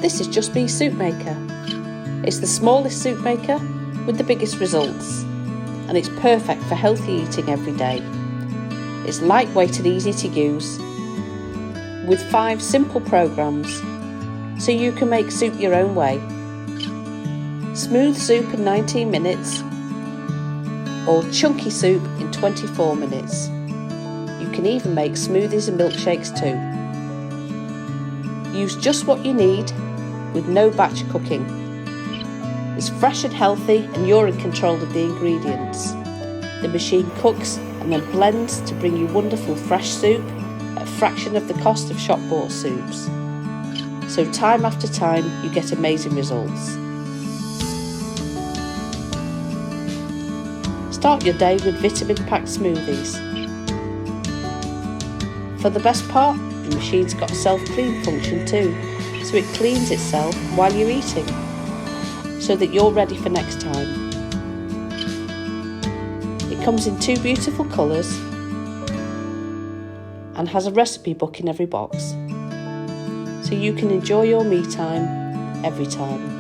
This is Just Me Soup Maker. It's the smallest soup maker with the biggest results, and it's perfect for healthy eating every day. It's lightweight and easy to use, with 5 simple programs, so you can make soup your own way. Smooth soup in 19 minutes, or chunky soup in 24 minutes. You can even make smoothies and milkshakes too. Use just what you need with no batch cooking. It's fresh and healthy, and you're in control of the ingredients. The machine cooks and then blends to bring you wonderful fresh soup at a fraction of the cost of shop-bought soups. So time after time, you get amazing results. Start your day with vitamin-packed smoothies. For the best part, the machine's got a self-clean function too, so it cleans itself while you're eating, so that you're ready for next time. It comes in 2 beautiful colours and has a recipe book in every box, so you can enjoy your me time every time.